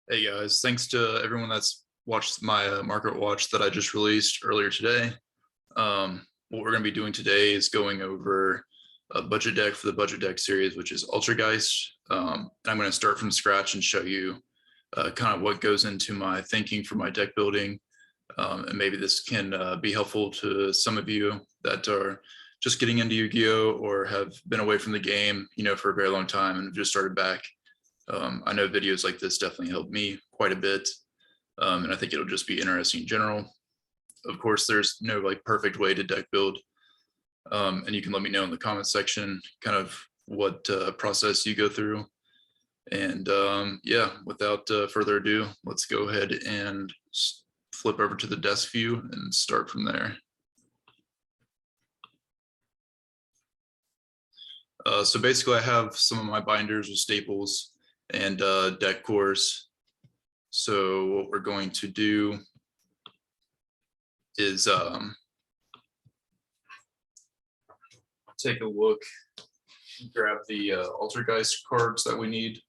Hey guys, thanks to everyone that's watched my market watch that I just released earlier today. What we're going to be doing today is going over a budget deck for the budget deck series, which is Altergeist. And I'm going to start from scratch and show you kind of what goes into my thinking for my deck building. And maybe this can be helpful to some of you that are just getting into Yu-Gi-Oh! Or have been away from the game, for a very long time and have just started back. I know videos like this definitely help me quite a bit, and I think it'll just be interesting in general. Of course, there's no perfect way to deck build, and you can let me know in the comment section kind of what process you go through. And yeah, without further ado, let's go ahead and flip over to the desk view and start from there. So basically, I have some of my binders with staples and deck cores. So what we're going to do is take a look, grab the Altergeist cards that we need,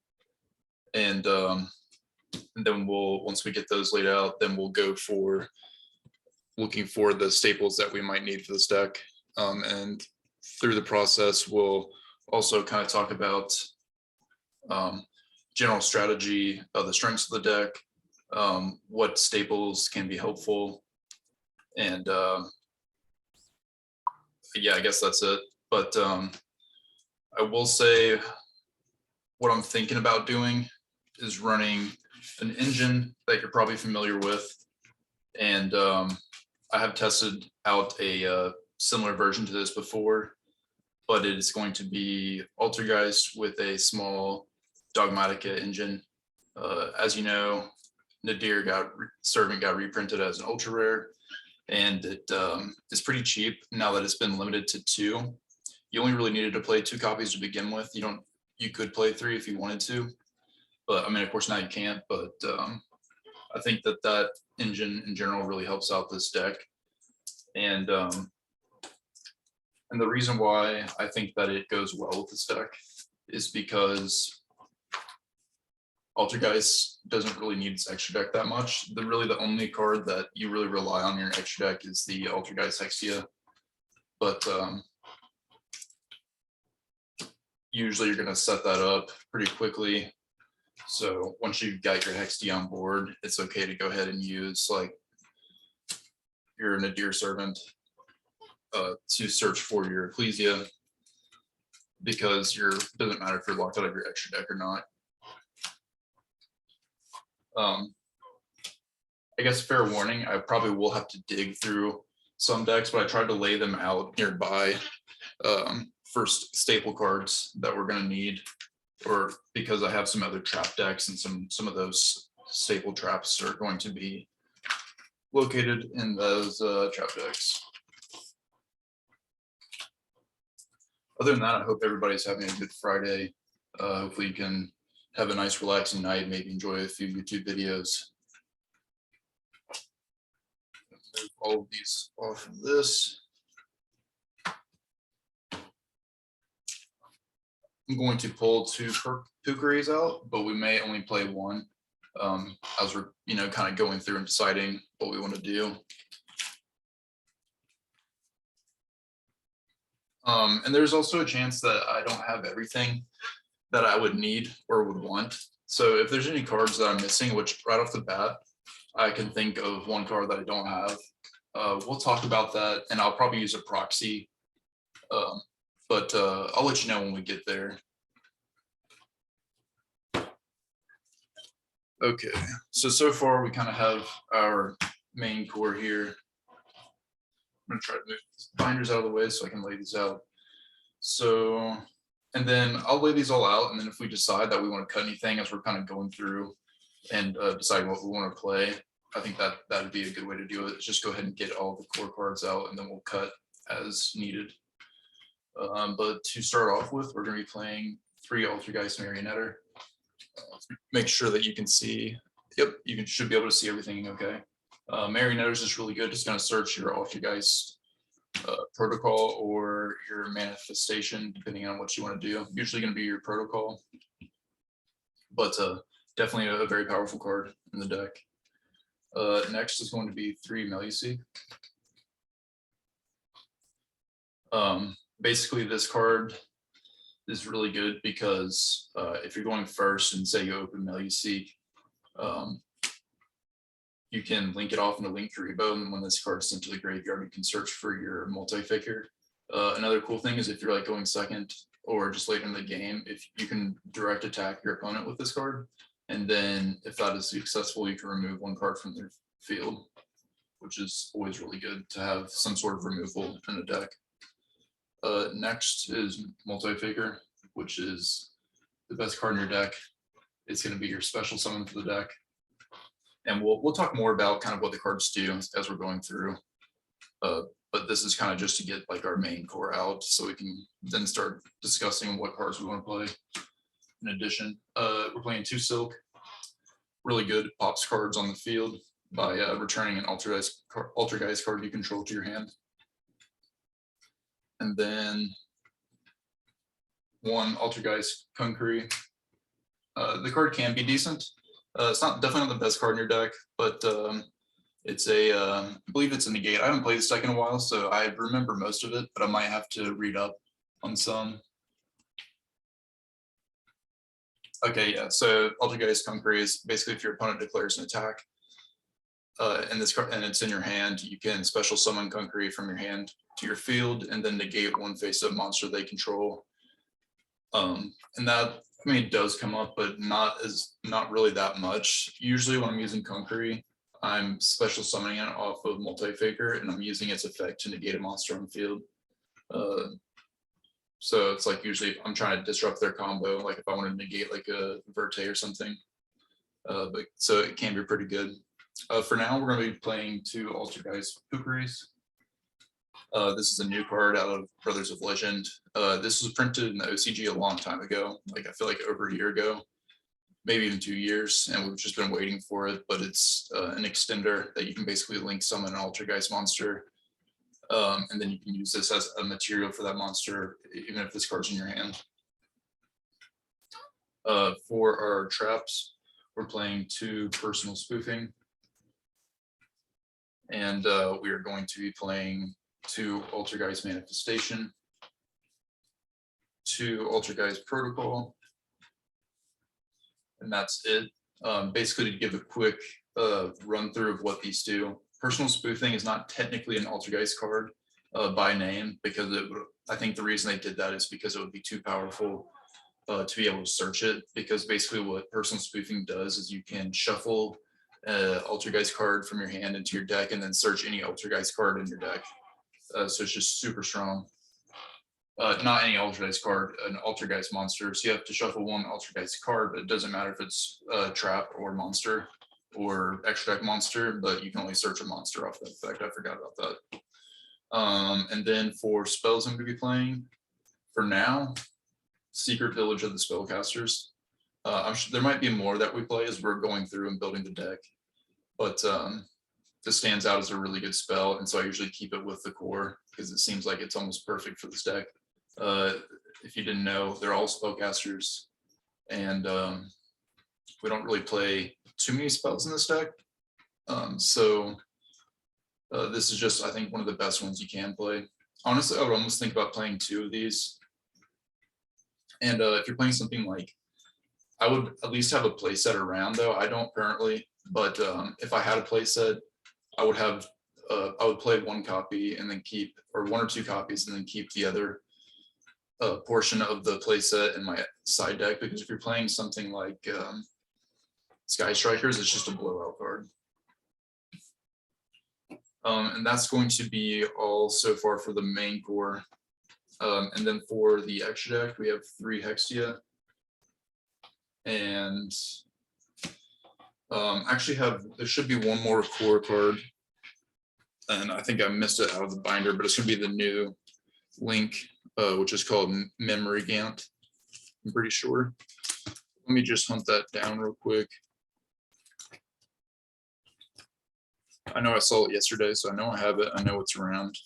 and then once we get those laid out, then we'll go for looking for the staples that we might need for this deck. And through the process, we'll also kind of talk about general strategy of the strengths of the deck, what staples can be helpful, and yeah, I guess that's it. But I will say what I'm thinking about doing is running an engine that you're probably familiar with, and I have tested out a similar version to this before, but it is going to be Altergeist with a small Dogmatica engine. As you know, Nadir Servant got reprinted as an ultra rare, and it is pretty cheap now that it's been limited to 2. You only really needed to play 2 copies to begin with. You could play 3 if you wanted to, but I mean, of course now you can't. But I think that engine in general really helps out this deck, and the reason why I think that it goes well with this deck is because Altergeist doesn't really need its extra deck that much. The only card that you really rely on in your extra deck is the Altergeist Hextia. But usually you're going to set that up pretty quickly. So once you've got your Hextia on board, it's okay to go ahead and use your Nadir Servant to search for your Ecclesia, because it doesn't matter if you're locked out of your extra deck or not. I guess fair warning, I probably will have to dig through some decks, but I tried to lay them out nearby for staple cards that we're going to need, or because I have some other trap decks, and some of those staple traps are going to be located in those trap decks. Other than that, I hope everybody's having a good Friday. Hopefully you can have a nice relaxing night, maybe enjoy a few YouTube videos. Move all of these off of this. I'm going to pull 2 Pukeries out, but we may only play 1 as we're kind of going through and deciding what we want to do. And there's also a chance that I don't have everything that I would need or would want. So if there's any cards that I'm missing, which right off the bat, I can think of 1 card that I don't have, we'll talk about that, and I'll probably use a proxy. But I'll let you know when we get there. Okay, so far we kind of have our main core here. I'm going to try to move these binders out of the way so I can lay these out. So, and then I'll lay these all out, and then if we decide that we want to cut anything as we're kind of going through and deciding what we want to play, I think that would be a good way to do it. Just go ahead and get all the core cards out, and then we'll cut as needed. But to start off with, we're going to be playing 3 Altergeist Marionetter. Make sure that you can see. Yep, should be able to see everything okay. Marionetter is just really good. Just going to search your Altergeist protocol or your manifestation, depending on what you want to do. Usually going to be your protocol. But Definitely a very powerful card in the deck. Next is going to be 3 Melusi. Basically, this card is really good because if you're going first and say you open Melusi, you can link it off into Link Karibo, and when this card's sent to the graveyard, you can search for your multi-figure. Another cool thing is if you're like going second or just late in the game, if you can direct attack your opponent with this card, and then if that is successful, you can remove 1 card from their field, which is always really good to have some sort of removal in a deck. Next is multi-figure, which is the best card in your deck. It's going to be your special summon for the deck. And we'll talk more about kind of what the cards do as we're going through. But this is kind of just to get like our main core out so we can then start discussing what cards we want to play. In addition, we're playing 2 Silk. Really good pops cards on the field by returning an Altergeist card you control to your hand. And then 1 Altergeist Concrete. The card can be decent. It's definitely not the best card in your deck, but it's I believe it's a negate. I haven't played this deck in a while, so I remember most of it, but I might have to read up on some. Okay, yeah, so Altergeist Concrete is basically if your opponent declares an attack, and this card and it's in your hand, you can special summon Concrete from your hand to your field and then negate 1 face-up monster they control. And that, I mean, it does come up, but not really that much. Usually when I'm using Concrete, I'm special summoning it off of multi-figure and I'm using its effect to negate a monster on the field. So it's like usually I'm trying to disrupt their combo, like if I want to negate like a Verte or something. But so it can be pretty good. For now, we're going to be playing 2 Altergeist Kukris. This is a new card out of Brothers of Legend. This was printed in the OCG a long time ago, like I feel like over a year ago, maybe even 2 years, and we've just been waiting for it, but it's an extender that you can basically link summon an Altergeist monster, and then you can use this as a material for that monster, even if this card's in your hand. For our traps, we're playing 2 Personal Spoofing, and we are going to be playing 2 Altergeist Manifestation, 2 Altergeist Protocol, and that's it. Basically, to give a quick run through of what these do. Personal Spoofing is not technically an Altergeist card by name, because I think the reason they did that is because it would be too powerful to be able to search it, because basically what Personal Spoofing does is you can shuffle an Altergeist card from your hand into your deck and then search any Altergeist card in your deck. So it's just super strong. Not any Altergeist card, an Altergeist monster. So you have to shuffle 1 Altergeist card, but it doesn't matter if it's a trap or monster or extra deck monster, but you can only search a monster off that effect. I forgot about that. And then for spells I'm going to be playing, for now, Secret Village of the Spellcasters. I'm sure there might be more that we play as we're going through and building the deck, but this stands out as a really good spell, and so I usually keep it with the core because it seems like it's almost perfect for this deck. If you didn't know, they're all spellcasters, and we don't really play too many spells in this deck. So this is just, I think, one of the best ones you can play. Honestly, I would almost think about playing 2 of these. And if you're playing something like, I would at least have a playset around, though. I don't currently, but if I had a playset, I would play 1 copy and then keep, or 1 or 2 copies and then keep the other portion of the playset in my side deck, because if you're playing something like Sky Strikers, it's just a blowout card. And that's going to be all so far for the main core. And then for the extra deck, we have 3 Hextia. And actually there should be 1 more core card. And I think I missed it out of the binder, but it's going to be the new link, which is called Memory Gant, I'm pretty sure. Let me just hunt that down real quick. I know I saw it yesterday, so I know I have it. I know it's around.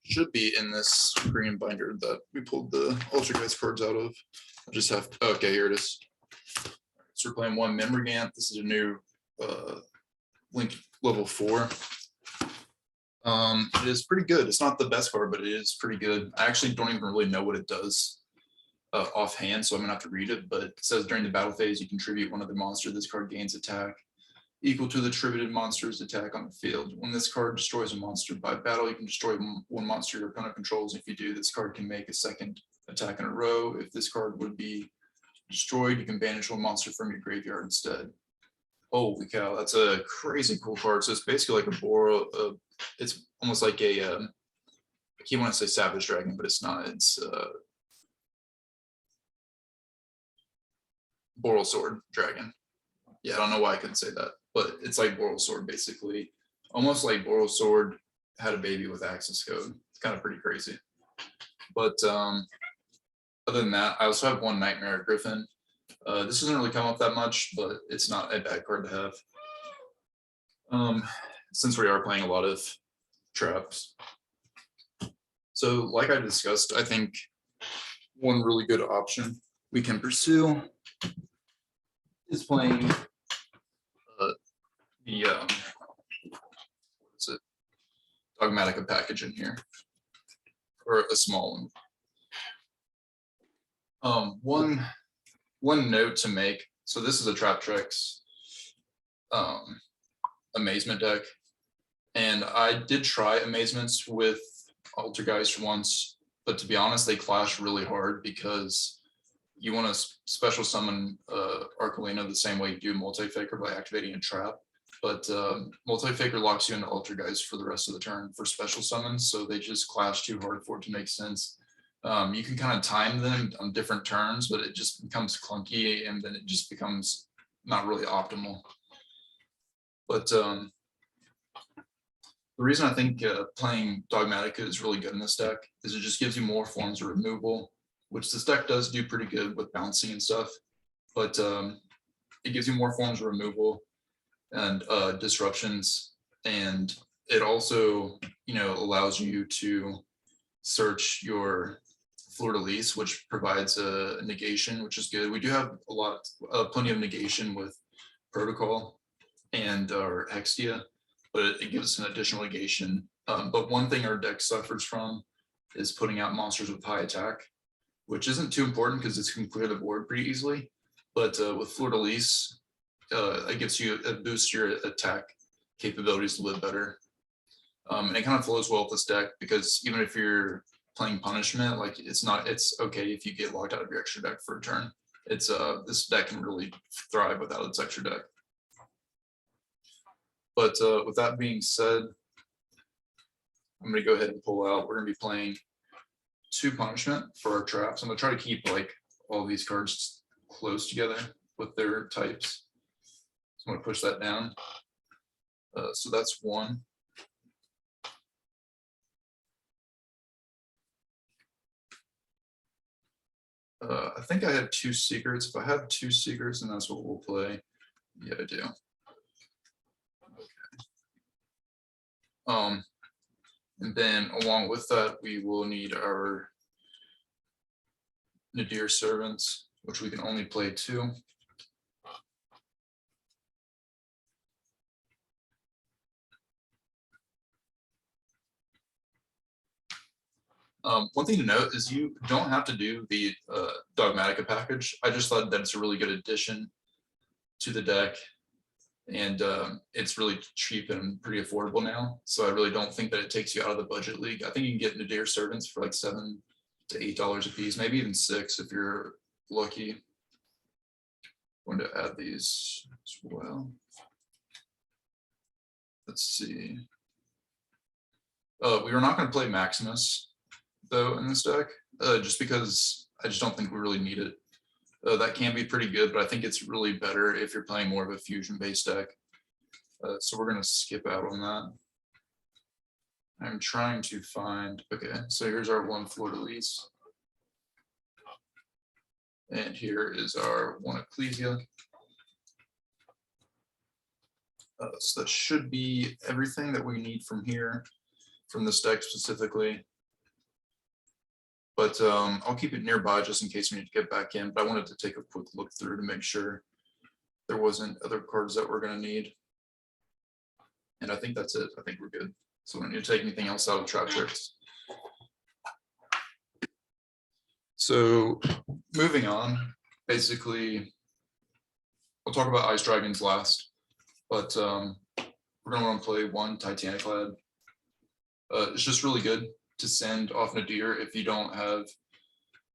should be in this green binder that we pulled the Altergeist cards out of. I just have to, okay, here it is. So we're playing one Memorgant. This is a new Link level 4. It is pretty good. It's not the best card, but it is pretty good. I actually don't even really know what it does offhand, so I'm gonna have to read it. But it says during the battle phase, you contribute one of the monsters. This card gains attack equal to the attributed monster's attack on the field. When this card destroys a monster by battle, you can destroy one monster your opponent controls. If you do, this card can make a second attack in a row. If this card would be destroyed, you can banish one monster from your graveyard instead. Holy cow, that's a crazy cool card. So it's basically like a Boro. It's almost like a, I keep wanting to say Savage Dragon, but it's not. It's Boral Sword Dragon. Yeah, I don't know why I couldn't say that, but it's like Boral Sword basically. Almost like Boral Sword had a baby with Axis Code. It's kind of pretty crazy. But other than that, I also have one Nightmare Griffin. This doesn't really come up that much, but it's not a bad card to have. Since we are playing a lot of traps. So like I discussed, I think one really good option we can pursue is playing the what is it? Dogmatica package in here, or a small one. One note to make. So this is a Traptrex Amazement deck, and I did try Amazements with Altergeist once, but to be honest, they clash really hard because you want to special summon Arcalina the same way you do Multi-Faker by activating a trap, but Multi-Faker locks you into Altergeist for the rest of the turn for special summons, so they just clash too hard for it to make sense. You can kind of time them on different turns, but it just becomes clunky, and then it just becomes not really optimal. But the reason I think playing Dogmatica is really good in this deck is it just gives you more forms of removal, which this deck does do pretty good with bouncing and stuff, but it gives you more forms of removal and disruptions, and it also, you know, allows you to search your Fleur-de-Lis, which provides a negation, which is good. We do have plenty of negation with Protocol and our Hextia, but it gives us an additional negation. But one thing our deck suffers from is putting out monsters with high attack, which isn't too important because it can clear the board pretty easily. But with Fleur-de-Lis, it boosts your attack capabilities a little bit better. And it kind of flows well with this deck because even if you're playing punishment, like it's okay if you get locked out of your extra deck for a turn. It's this deck can really thrive without its extra deck. But with that being said, I'm going to go ahead and pull out. We're going to be playing 2 punishment for our traps. I'm going to try to keep like all these cards close together with their types. So I'm going to push that down. So that's 1. I think I have 2 secrets. If I have 2 secrets, then that's what we'll play. Yeah, I do. Okay. And then along with that, we will need our Nadir Servants, which we can only play 2. One thing to note is you don't have to do the Dogmatica package. I just thought that it's a really good addition to the deck, and it's really cheap and pretty affordable now. So I really don't think that it takes you out of the budget league. I think you can get Nadir Servants for like $7 to $8 a piece, maybe even $6 if you're lucky. I'm going to add these as well. Let's see. We were not going to play Maximus though in this deck, just because I just don't think we really need it. That can be pretty good, but I think it's really better if you're playing more of a fusion-based deck. So we're going to skip out on that. I'm trying to find, okay, so here's our 1 Fleur-de-Lis. And here is our 1 Ecclesia. So that should be everything that we need from here, from this deck specifically. but I'll keep it nearby just in case we need to get back in. But I wanted to take a quick look through to make sure there wasn't other cards that we're going to need. And I think that's it. I think we're good. So we don't need to take anything else out of trap tricks. So moving on, basically, I'll talk about Ice Dragons last, but we're going to want to play one Titanic Lad. It's just really good to send off Nadir if you don't have,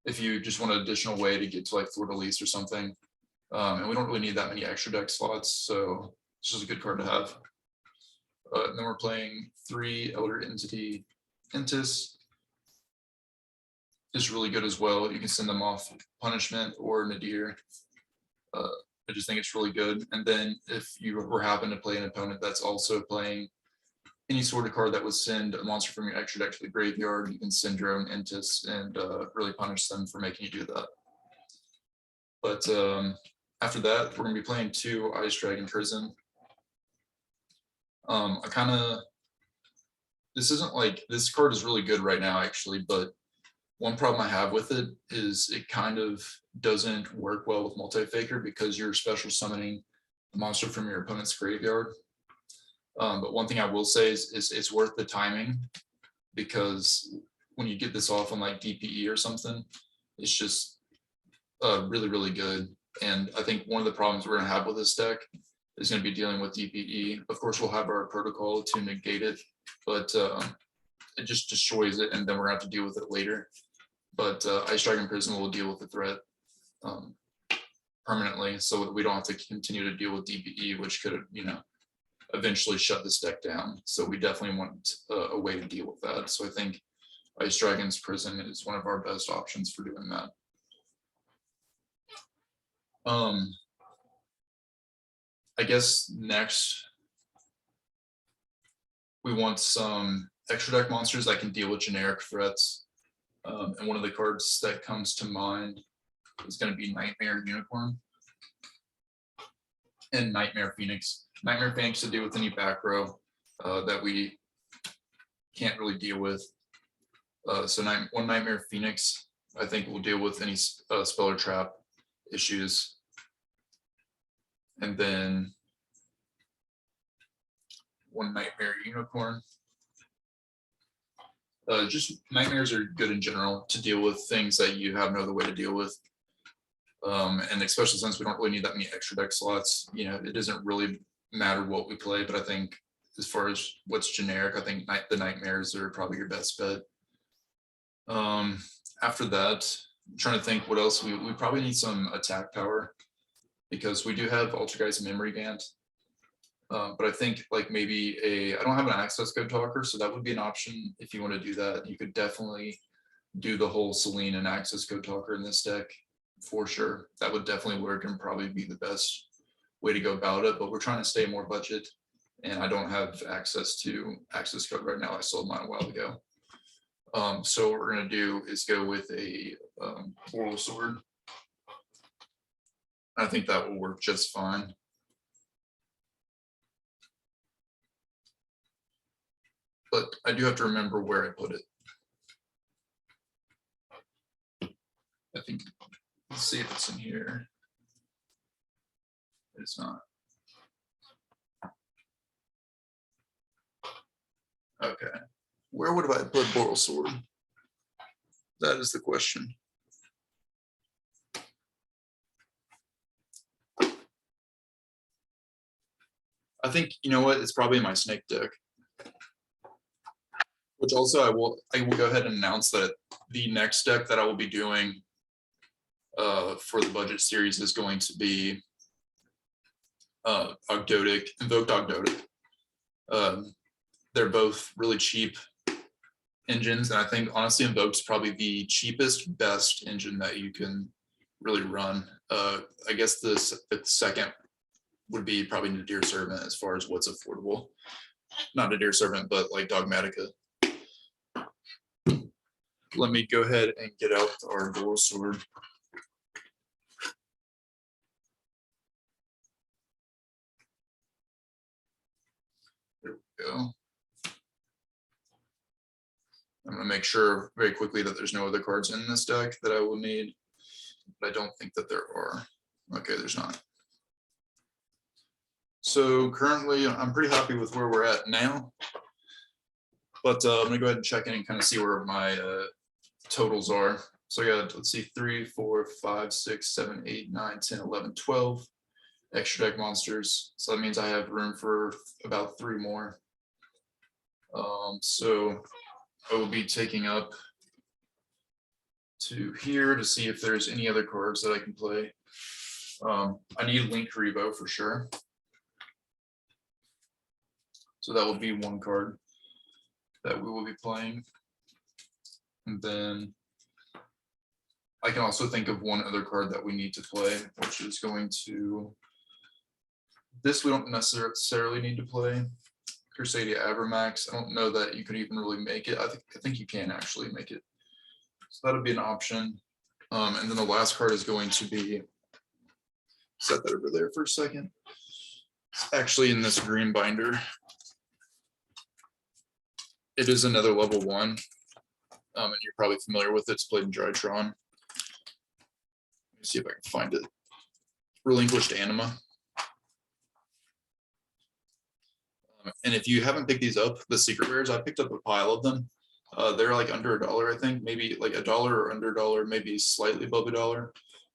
if you just want an additional way to get to like Fleur de Lis or something. And we don't really need that many extra deck slots, so it's just a good card to have. And then we're playing 3 Elder Entity Entis. Is really good as well. You can send them off Punishment or Nadir. I just think it's really good. And then if you were happen to play an opponent that's also playing any sort of card that would send a monster from your extra deck to the graveyard, you can send your own Entis and really punish them for making you do that. But after that, we're going to be playing 2 Ice Dragon Prison. This isn't like, this card is really good right now actually, but one problem I have with it is it kind of doesn't work well with Multi-Faker because you're special summoning a monster from your opponent's graveyard. But one thing I will say is it's worth the timing, because when you get this off on like DPE or something, it's just really, really good. And I think one of the problems we're going to have with this deck is going to be dealing with DPE. Of course, we'll have our protocol to negate it, but it just destroys it, and then we're going to have to deal with it later. But Ice Dragon Prison will deal with the threat permanently, so that we don't have to continue to deal with DPE, which could, you know, eventually shut this deck down. So we definitely want a way to deal with that. So I think Ice Dragon's Prison is one of our best options for doing that. I guess next we want some extra deck monsters that can deal with generic threats. And one of the cards that comes to mind is going to be Nightmare Unicorn and Nightmare Phoenix. Nightmare Phoenix to deal with any back row that we can't really deal with. So one Nightmare Phoenix, I think, will deal with any spell or trap issues. And then one Nightmare Unicorn. Just nightmares are good in general to deal with things that you have no other way to deal with. And especially since we don't really need that many extra deck slots, you know, it doesn't really matter what we play. But I think as far as what's generic, I think the nightmares are probably your best bet. After that, I'm trying to think what else. We probably need some attack power, because we do have Altergeist Memory Band. But I think like maybe I don't have an access code talker, so that would be an option if you want to do that. You could definitely do the whole Celine and access code talker in this deck for sure. That would definitely work and probably be the best way to go about it. But we're trying to stay more budget, and I don't have access to access code right now. I sold mine a while ago. So what we're going to do is go with a Boral Sword. I think that will work just fine. But I do have to remember where I put it. I think, let's see if it's in here. It's not. Okay. Where would I put Boral Sword? That is the question. I think, you know what, it's probably in my snake deck. Which also I will go ahead and announce that the next deck that I will be doing for the budget series is going to be Ogdoadic, Invoked Ogdoadic. They're both really cheap engines, and I think honestly Invoked is probably the cheapest, best engine that you can really run. I guess the second would be probably Nadir Servant as far as what's affordable. Not Nadir Servant, but like Dogmatica. Let me go ahead and get out our Boral Sword. There we go. I'm going to make sure very quickly that there's no other cards in this deck that I will need, but I don't think that there are. Okay, there's not. So currently, I'm pretty happy with where we're at now, but I'm going to go ahead and check in and kind of see where my totals are. So I got, let's see, 3, 4, 5, 6, 7, 8, 9, 10, 11, 12 extra deck monsters. So that means I have room for about 3 more. So I will be taking up to here to see if there's any other cards that I can play. I need Link Rebo for sure. So that will be one card that we will be playing. And then I can also think of one other card that we need to play, which is going to, this we don't necessarily need to play. Crusadia Avermax. I don't know that you could even really make it. I think you can actually make it. So that'll be an option. And then the last card is going to be, set that over there for a second. It's actually in this green binder. It is another level 1, and you're probably familiar with it. It's played in Drytron. Let me see if I can find it. Relinquished Anima. And if you haven't picked these up, the secret rares, I picked up a pile of them. They're like under $1, I think, maybe like $1 or under $1, maybe slightly above $1,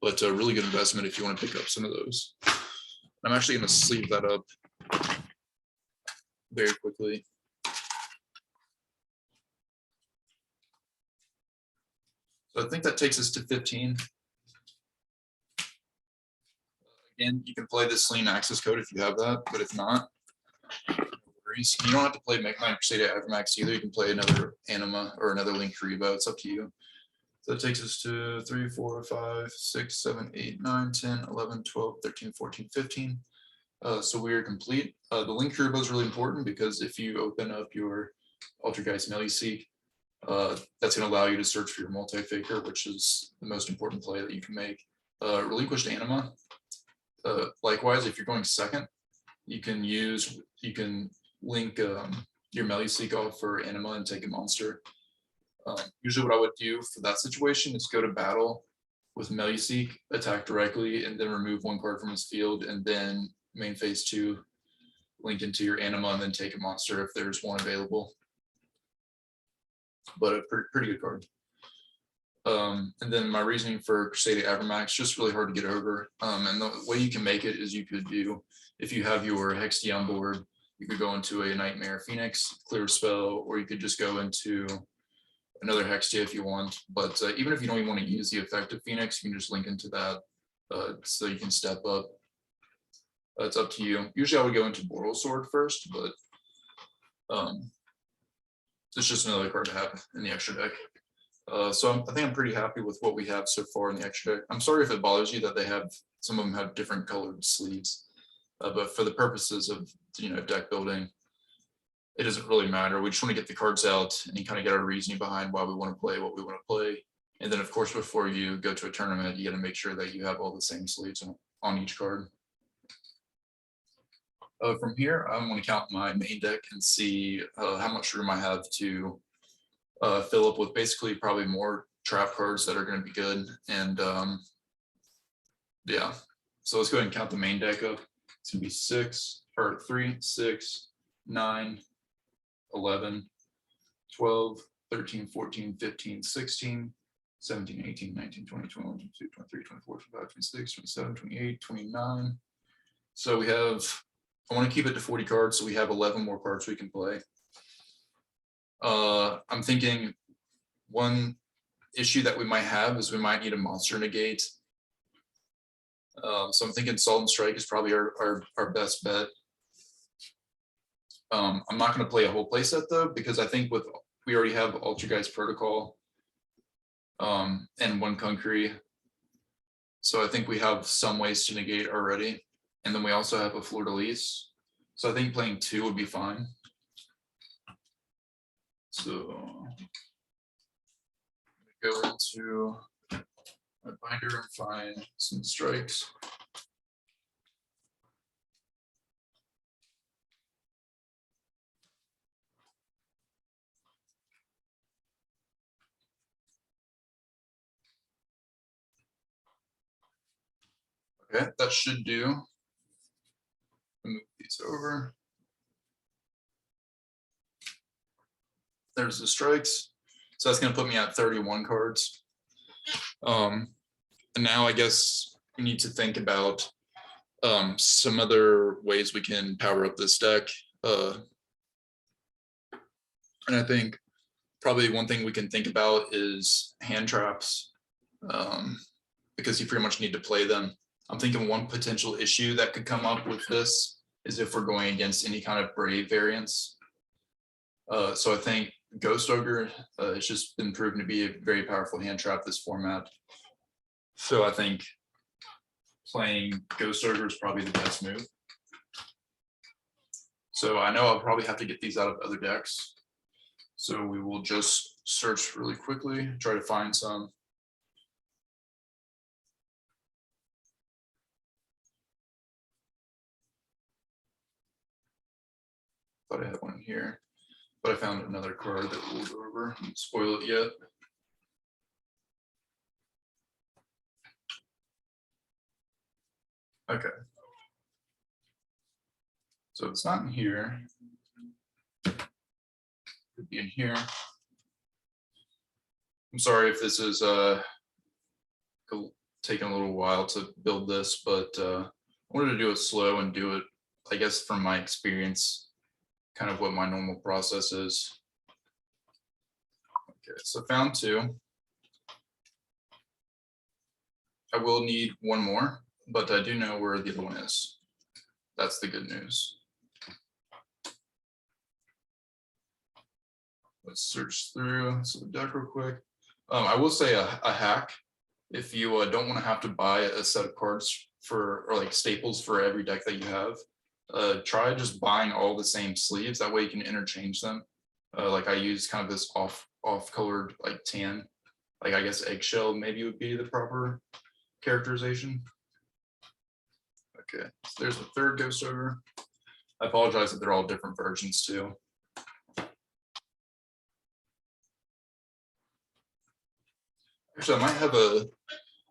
but a really good investment if you want to pick up some of those. I'm actually going to sleeve that up very quickly. So I think that takes us to 15. Again, you can play this Selene access code if you have that, but if not, you don't have to play Mech Knight Crusadia Avermax either. You can play another Anima or another Link Rebo. It's up to you. So that takes us to 3, 4, 5, 6, 7, 8, 9, 10, 11, 12, 13, 14, 15. So we are complete. The Link Rebo is really important because if you open up your Altergeist Melee-Seek, that's going to allow you to search for your multi-faker, which is the most important play that you can make. Relinquished Anima. Likewise, if you're going second, you can link your Melee-Seek off for Anima and take a monster. Usually what I would do for that situation is go to battle with Melee-Seek, attack directly, and then remove 1 card from his field, and then main phase 2, link into your Anima, and then take a monster if there's one available. But a pretty good card. And then my reasoning for Crusadia Avermax, just really hard to get over. And the way you can make it is you could do, if you have your Hextee on board, you could go into a Nightmare Phoenix, clear a spell, or you could just go into another Hextee if you want. But even if you don't even want to use the effect of Phoenix, you can just link into that so you can step up. It's up to you. Usually I would go into Boral Sword first, but it's just another card to have in the extra deck. So I think I'm pretty happy with what we have so far in the extra deck. I'm sorry if it bothers you that they have, some of them have different colored sleeves, but for the purposes of deck building, it doesn't really matter. We just want to get the cards out and kind of get our reasoning behind why we want to play what we want to play. And then of course, before you go to a tournament, you got to make sure that you have all the same sleeves on each card. From here, I'm going to count my main deck and see how much room I have to fill up with basically probably more trap cards that are going to be good. And yeah, so let's go ahead and count the main deck up. It's going to be 3, 6, 9, 11, 12, 13, 14, 15, 16, 17, 18, 19, 20, 21, 22, 23, 24, 25, 26, 27, 28, 29. So we have, I want to keep it to 40 cards, so we have 11 more cards we can play. I'm thinking one issue that we might have is we might need a monster negate. So I'm thinking Salt and Strike is probably our best bet. I'm not going to play a whole playset though, because I think we already have Altergeist Protocol and 1 Concrete. So I think we have some ways to negate already. And then we also have a Fleur de Lis. So I think playing 2 would be fine. So go into my binder and find some strikes. Okay, that should do. Move these over. There's the strikes. So that's going to put me at 31 cards. And now I guess we need to think about some other ways we can power up this deck. And I think probably one thing we can think about is hand traps, because you pretty much need to play them. I'm thinking one potential issue that could come up with this is if we're going against any kind of brave variants. So I think Ghost Ogre has just been proven to be a very powerful hand trap this format. So I think playing Ghost Ogre is probably the best move. So I know I'll probably have to get these out of other decks. So we will just search really quickly, try to find some. Thought I had one here, but I found another card that we'll go over. I won't spoil it yet. Okay. So it's not in here. Could be in here. I'm sorry if this is taking a little while to build this, but I wanted to do it slow and do it, I guess, from my experience, kind of what my normal process is. Okay, so found two. I will need one more, but I do know where the other one is. That's the good news. Let's search through the deck real quick. I will say a hack. If you don't want to have to buy a set of cards or like staples for every deck that you have, try just buying all the same sleeves. That way you can interchange them. Like I use kind of this off colored like tan, like I guess eggshell maybe would be the proper characterization. Okay, so there's the third Ghost Ogre. I apologize that they're all different versions too. Actually, I might have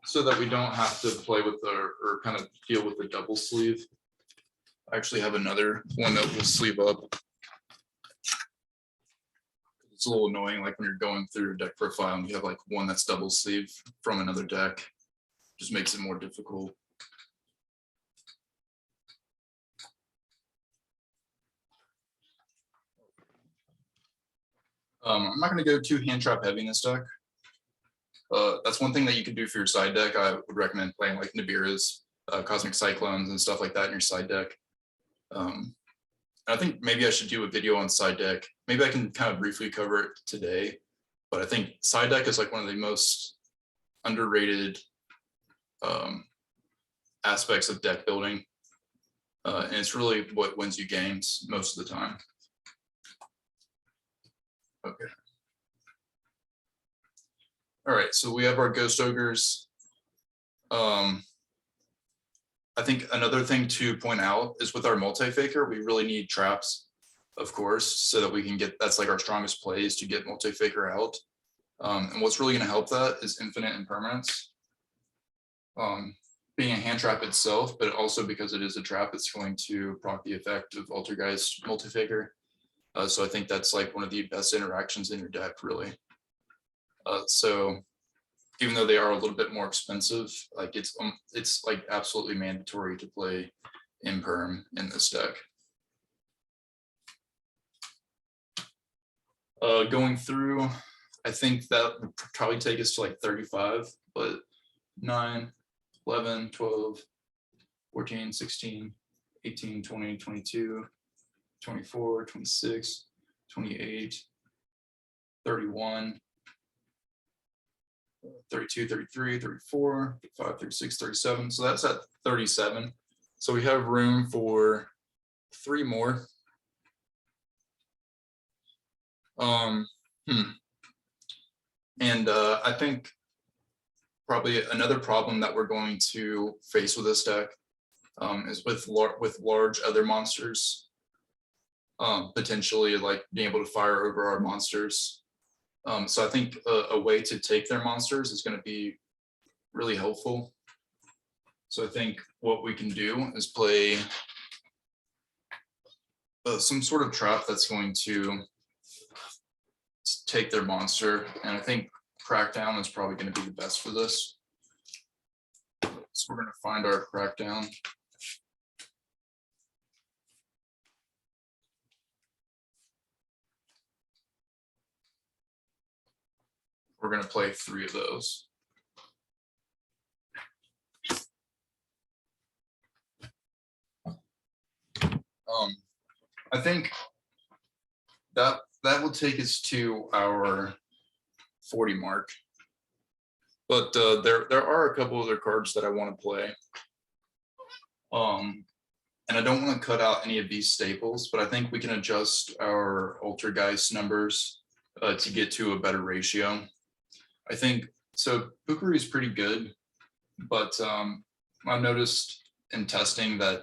so that we don't have to play with or kind of deal with the double sleeve. I actually have another one that will sleeve up. It's a little annoying, like when you're going through a deck profile and you have like one that's double sleeve from another deck, just makes it more difficult. I'm not going to go too hand trap heavy in this deck. That's one thing that you can do for your side deck. I would recommend playing like Nibiru's, Cosmic Cyclones and stuff like that in your side deck. I think maybe I should do a video on side deck. Maybe I can kind of briefly cover it today, but I think side deck is like one of the most underrated aspects of deck building. And it's really what wins you games most of the time. Okay. All right, so we have our Ghost Ogres. I think another thing to point out is with our multi-faker, we really need traps, of course, so that we can get, that's like our strongest play is to get multi-faker out. And what's really gonna help that is infinite impermanence. Being a hand trap itself, but also because it is a trap, it's going to proc the effect of Altergeist multi-faker. So I think that's like one of the best interactions in your deck, really. So even though they are a little bit more expensive, like it's like absolutely mandatory to play imperm in this deck. Going through, I think that would probably take us to like 35, but 9, 11, 12, 14, 16, 18, 20, 22, 24, 26, 28, 31, 32, 33, 34, 35, 36, 37. So that's at 37. So we have room for 3 more. And I think probably another problem that we're going to face with this deck is with large other monsters, potentially like being able to fire over our monsters. So I think a way to take their monsters is going to be really helpful. So I think what we can do is play some sort of trap that's going to take their monster, and I think Crackdown is probably going to be the best for this. So we're going to find our Crackdown. We're going to play 3 of those. I think that will take us to our 40 mark. But there are a couple other cards that I want to play. And I don't want to cut out any of these staples, but I think we can adjust our Altergeist numbers to get to a better ratio. I think so. Pukuri is pretty good, but I've noticed in testing that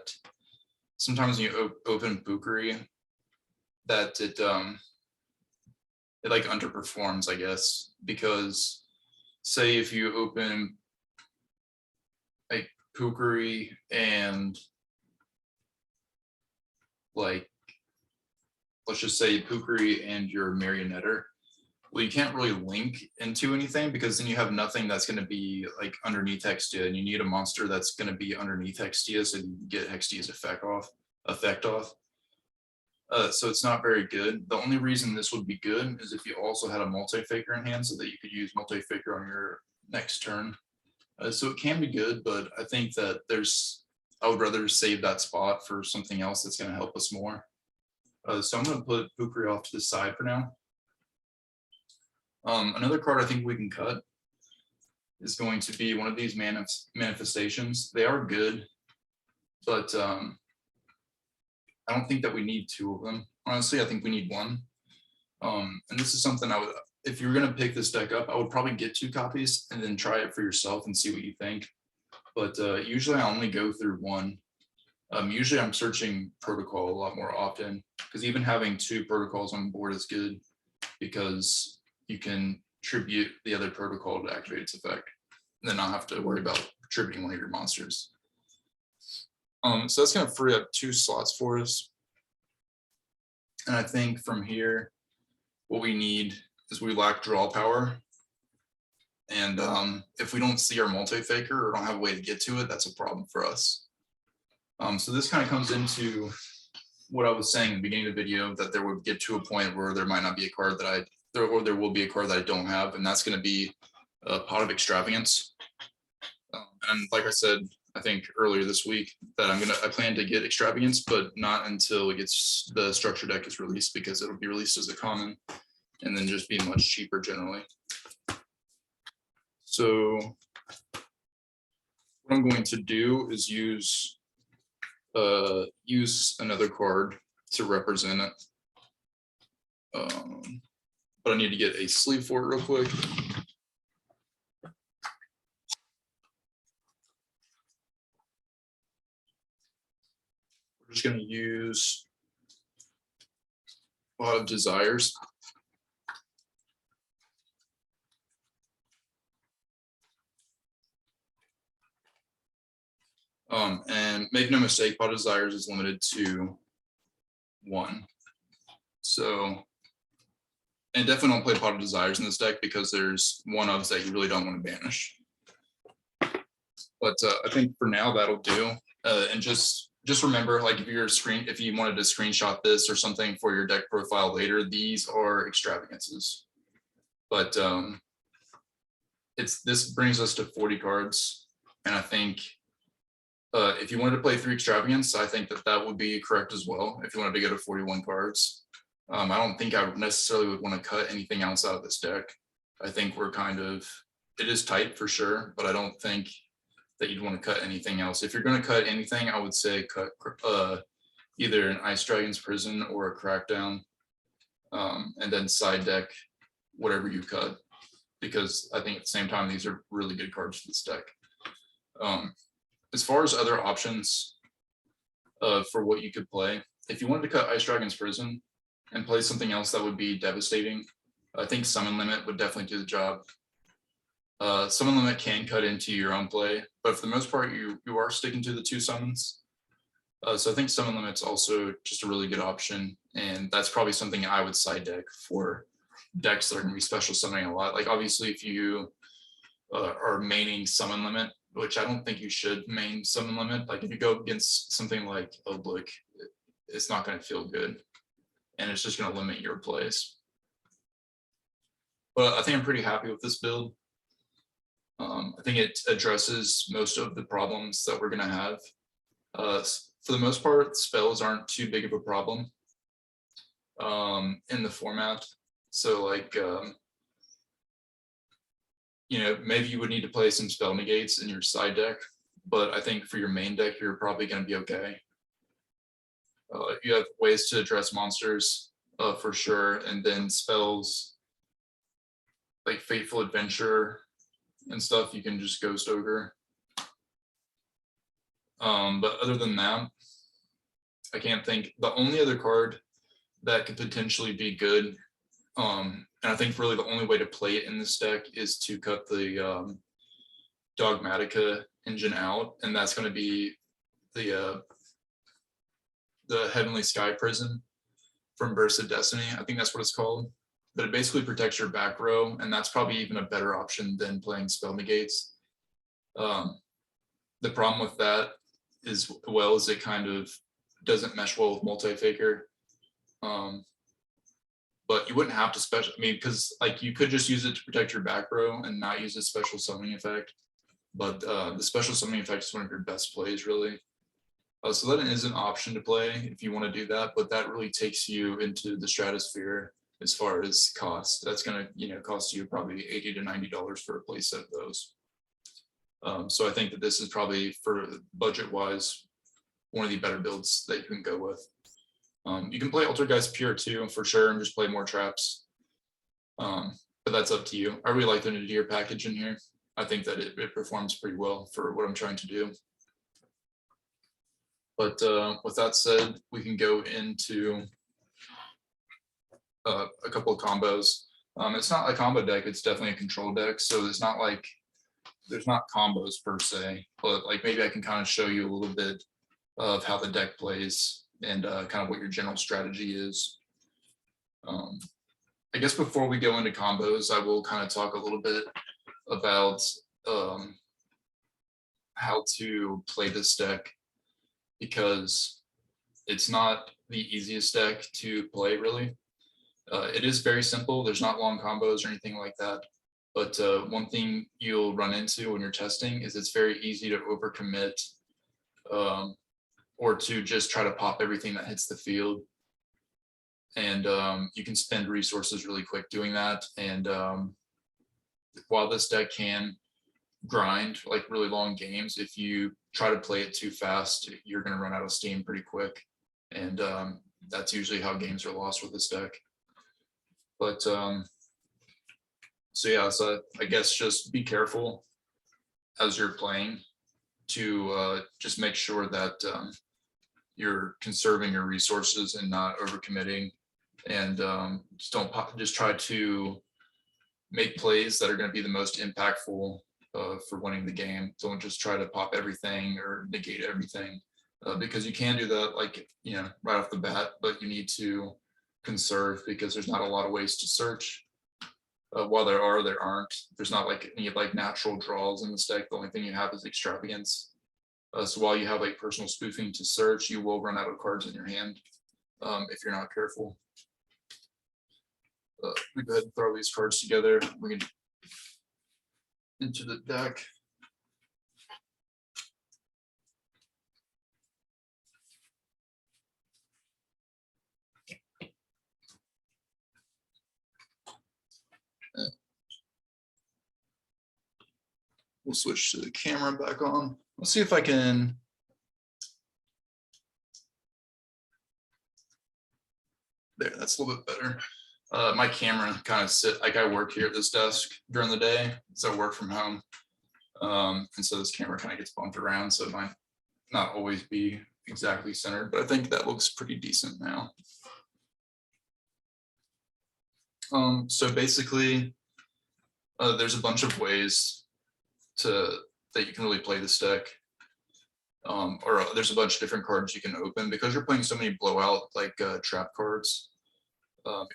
sometimes when you open Pukuri, that it like underperforms, I guess, because say if you open like Pukuri and like, let's just say Pukuri and your Marionetter, well, you can't really link into anything because then you have nothing that's going to be like underneath Hextia, and you need a monster that's going to be underneath Hextia so you can get Hextia's effect off. So it's not very good. The only reason this would be good is if you also had a multi-faker in hand so that you could use multi-faker on your next turn. So it can be good, but I think that I would rather save that spot for something else that's going to help us more. So I'm going to put Pukuri off to the side for now. Another card I think we can cut is going to be one of these manifestations. They are good, but I don't think that we need 2 of them. Honestly, I think we need 1. And this is something I would, if you were going to pick this deck up, I would probably get 2 copies and then try it for yourself and see what you think. But usually I only go through 1. Usually I'm searching protocol a lot more often, because even having 2 protocols on board is good because you can tribute the other protocol to activate its effect and then not have to worry about tributing one of your monsters. So that's going to free up 2 slots for us. And I think from here, what we need is we lack draw power. And if we don't see our multi-faker or don't have a way to get to it, that's a problem for us. So this kind of comes into what I was saying in the beginning of the video, that there would get to a point where there might not be a card that there will be a card that I don't have, and that's going to be a Pot of Extravagance. And like I said, I think earlier this week, that I plan to get Extravagance, but not until the structure deck is released, because it'll be released as a common and then just be much cheaper generally. So what I'm going to do is use another card to represent it. But I need to get a sleeve for it real quick. We're just going to use a lot of Desires. And make no mistake, Pot of Desires is limited to 1. So, and definitely don't play Pot of Desires in this deck because there's 1-ofs that you really don't want to banish. But I think for now that'll do. And just remember, like if you wanted to screenshot this or something for your deck profile later, these are extravagances. But this brings us to 40 cards, and I think if you wanted to play 3 extravagance, I think that would be correct as well. If you wanted to go to 41 cards, I don't think I necessarily would want to cut anything else out of this deck. I think it is tight for sure, but I don't think that you'd want to cut anything else. If you're going to cut anything, I would say cut either an Ice Dragon's Prison or a Crackdown, and then side deck whatever you cut, because I think at the same time these are really good cards for this deck. As far as other options for what you could play, if you wanted to cut Ice Dragon's Prison and play something else that would be devastating, I think Summon Limit would definitely do the job. Summon limit can cut into your own play, but for the most part, you are sticking to the 2 summons. So I think summon limit's also just a really good option, and that's probably something I would side deck for decks that are going to be special summoning a lot. Like obviously, if you are maining summon limit, which I don't think you should main summon limit. Like if you go against something like Oblique, it's not going to feel good, and it's just going to limit your plays. But I think I'm pretty happy with this build. I think it addresses most of the problems that we're going to have. For the most part, spells aren't too big of a problem in the format. So like, you know, maybe you would need to play some spell negates in your side deck, but I think for your main deck, you're probably going to be okay. You have ways to address monsters for sure, and then spells like Fateful Adventure and stuff, you can just Ghost Ogre. But other than that, I can't think. The only other card that could potentially be good, and I think really the only way to play it in this deck is to cut the Dogmatica engine out, and that's going to be the Heavenly Sky Prison from Burst of Destiny. I think that's what it's called. But it basically protects your back row, and that's probably even a better option than playing spell negates. The problem with that is, well, is it kind of doesn't mesh well with multi-faker. But you wouldn't have to special, I mean, because like you could just use it to protect your back row and not use a special summoning effect. But the special summoning effect is one of your best plays, really. So that is an option to play if you want to do that, but that really takes you into the stratosphere as far as cost. That's going to, you know, cost you probably $80 to $90 for a play set of those. So I think that this is probably, for budget-wise, one of the better builds that you can go with. You can play Altergeist pure too, for sure, and just play more traps. But that's up to you. I really like the Nadir package in here. I think that it performs pretty well for what I'm trying to do. But with that said, we can go into a couple of combos. It's not a combo deck, it's definitely a control deck. So it's not like there's not combos per se, but like maybe I can kind of show you a little bit of how the deck plays and kind of what your general strategy is. I guess before we go into combos, I will kind of talk a little bit about how to play this deck, because it's not the easiest deck to play, really. It is very simple. There's not long combos or anything like that. But one thing you'll run into when you're testing is it's very easy to overcommit or to just try to pop everything that hits the field. And you can spend resources really quick doing that. And while this deck can grind like really long games, if you try to play it too fast, you're going to run out of steam pretty quick. And that's usually how games are lost with this deck. But so yeah, so I guess just be careful as you're playing to just make sure that you're conserving your resources and not overcommitting, and just try to make plays that are going to be the most impactful for winning the game. Don't just try to pop everything or negate everything, because you can do that, like, you know, right off the bat, but you need to conserve, because there's not a lot of ways to search. While there aren't. There's not like any like natural draws in this deck. The only thing you have is extravagance. So while you have like personal spoofing to search, you will run out of cards in your hand if you're not careful. We go ahead and throw these cards together. We can into the deck. We'll switch to the camera back on. Let's see if I can. There, that's a little bit better. My camera kind of like I work here at this desk during the day, so I work from home. And so this camera kind of gets bumped around, so it might not always be exactly centered, but I think that looks pretty decent now. So basically, There's a bunch of ways that you can really play this deck. Or there's a bunch of different cards you can open because you're playing so many blowout like trap cards.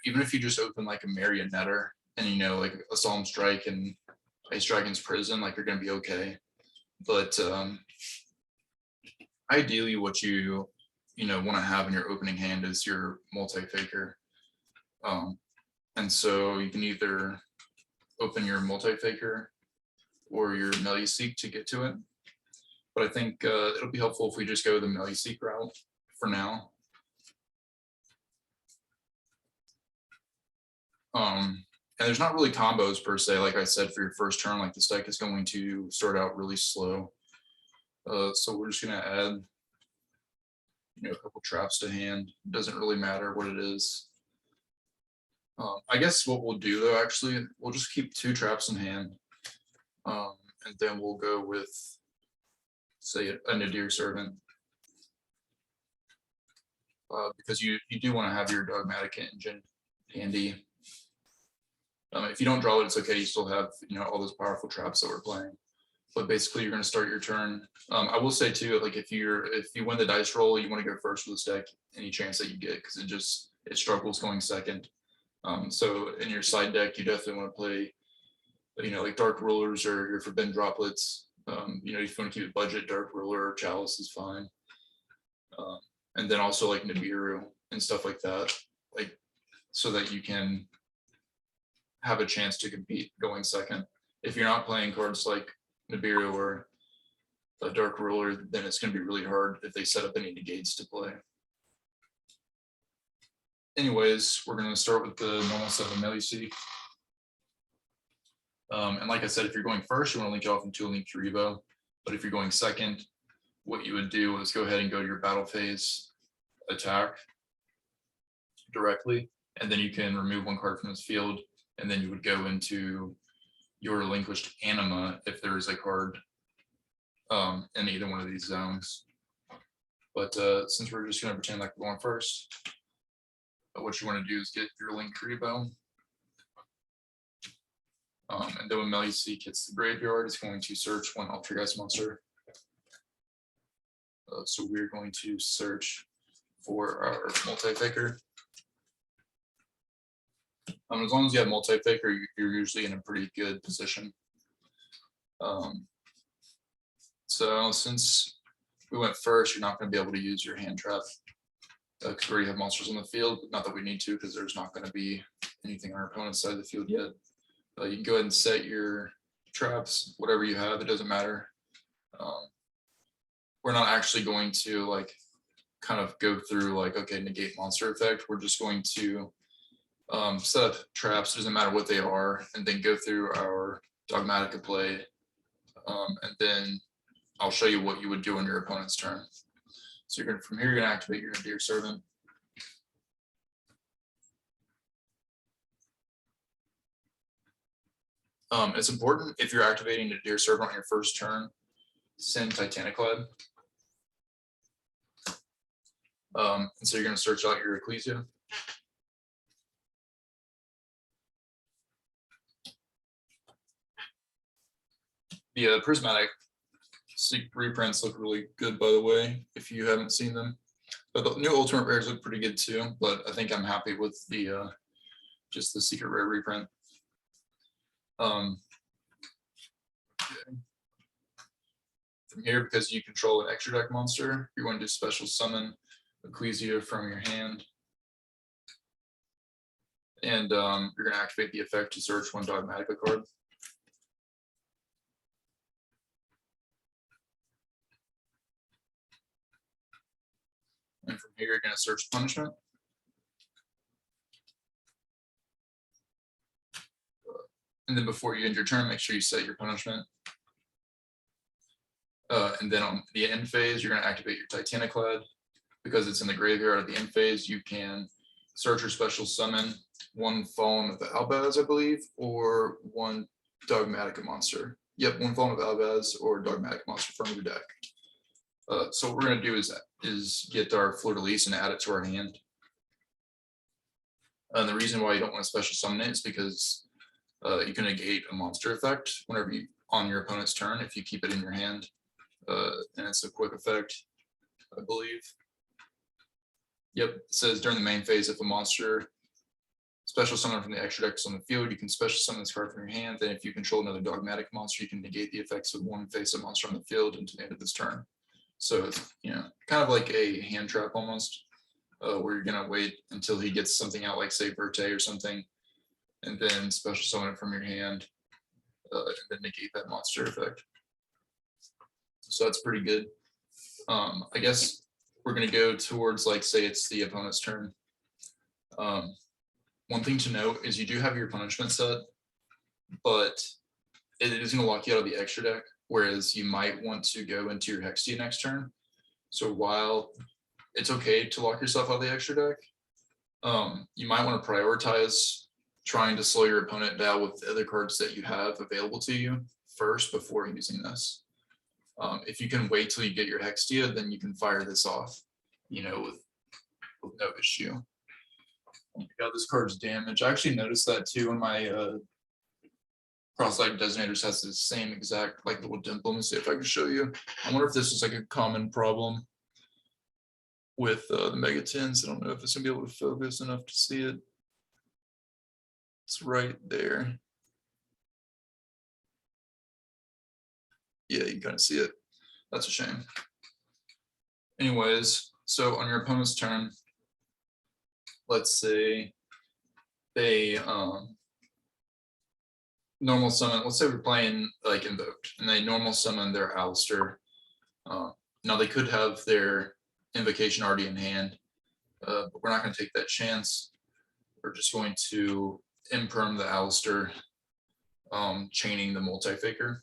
Even if you just open like a Marionetter and like a Solemn Strike and Ice Dragon's Prison, like you're gonna be okay. But ideally, what you want to have in your opening hand is your multi-faker. And so you can either open your multi-faker or your Melee-Seek to get to it. But I think it'll be helpful if we just go the Melee-Seek route for now. And there's not really combos per se, like I said, for your first turn. Like this deck is going to start out really slow. So we're just gonna add a couple traps to hand. It doesn't really matter what it is. I guess what we'll do though, actually, we'll just keep 2 traps in hand. And then we'll go with, say, a Nadir Servant. Because you do want to have your Dogmatic Engine handy. If you don't draw it, it's okay. You still have all those powerful traps that we're playing. But basically, you're going to start your turn. I will say too, like if you win the dice roll, you want to go first with this deck any chance that you get, because it struggles going second. So in your side deck, you definitely want to play, like Dark Rulers or your Forbidden Droplets. If you want to keep it budget, Dark Ruler or Chalice is fine. And then also like Nibiru and stuff like that, like so that you can have a chance to compete going second. If you're not playing cards like Nibiru or a Dark Ruler, then it's going to be really hard if they set up any negates to play. Anyways, we're going to start with the normal 7 Melee-Seek. And like I said, if you're going first, you want to link off into a Link Revo. But if you're going second, what you would do is go ahead and go to your battle phase attack directly, and then you can remove 1 card from this field, and then you would go into your relinquished Anima if there is a card in either one of these zones. But since we're just going to pretend like we're going first, what you want to do is get your Link Revo. And then when Melee-Seek hits the graveyard, it's going to search 1 Altergeist monster. So we're going to search for our multi-faker. As long as you have multi-faker, you're usually in a pretty good position. So since we went first, you're not going to be able to use your hand trap because we already have monsters on the field. Not that we need to, because there's not going to be anything on our opponent's side of the field yet. You can go ahead and set your traps, whatever you have, it doesn't matter. We're not actually going to like kind of go through like, okay, negate monster effect. We're just going to set up traps, doesn't matter what they are, and then go through our Dogmatica play. And then I'll show you what you would do on your opponent's turn. So you're going from here, you're going to activate your Nadir Servant. It's important if you're activating Nadir Servant on your first turn, send Titaniclad. And so you're going to search out your Ecclesia. The prismatic reprints look really good, by the way, if you haven't seen them. But the new ultimate rares look pretty good too, but I think I'm happy with the just the secret rare reprint. Okay. From here, because you control an extra deck monster, you're going to special summon Ecclesia from your hand. And you're going to activate the effect to search 1 Dogmatica card. And from here, you're going to search Punishment. And then before you end your turn, make sure you set your punishment. And then on the end phase, you're going to activate your Titaniclad. Because it's in the graveyard at the end phase, you can search or special summon 1 Fallen of Albaz, I believe, or 1 Dogmatica monster. Yep, 1 Fallen of Albaz or Dogmatic monster from your deck. So what we're going to do is get our Fleur-de-Lis and add it to our hand. And the reason why you don't want to special summon it is because you can negate a monster effect whenever you on your opponent's turn if you keep it in your hand, and it's a quick effect, I believe. Yep, it says during the main phase, if a monster special summon from the extra deck is on the field, you can special summon this card from your hand. Then if you control another dogmatic monster, you can negate the effects of one face-up monster on the field until the end of this turn. So it's, you know, kind of like a hand trap almost, where you're gonna wait until he gets something out, like say Verte or something, and then special summon it from your hand, and then negate that monster effect. So that's pretty good. I guess we're gonna go towards, like, say it's the opponent's turn. One thing to note is you do have your punishment set, but it is going to lock you out of the extra deck, whereas you might want to go into your Hextia next turn. So while it's okay to lock yourself out of the extra deck, you might want to prioritize trying to slow your opponent down with the other cards that you have available to you first before using this. If you can wait till you get your Hextia, then you can fire this off, you know, with no issue. Oh my god, this card's damaged. I actually noticed that too when my cross-eyed Detonators has the same exact like little dimple. Let me see if I can show you. I wonder if this is like a common problem with the Mega 10s. I don't know if it's gonna be able to focus enough to see it. It's right there. Yeah, you can kind of see it. That's a shame. Anyways, so on your opponent's turn, let's say they normal summon, let's say we're playing like Invoked, and they normal summon their Alistair. Now they could have their invocation already in hand, but we're not going to take that chance. We're just going to imperm the Alistair, chaining the Multi-Faker.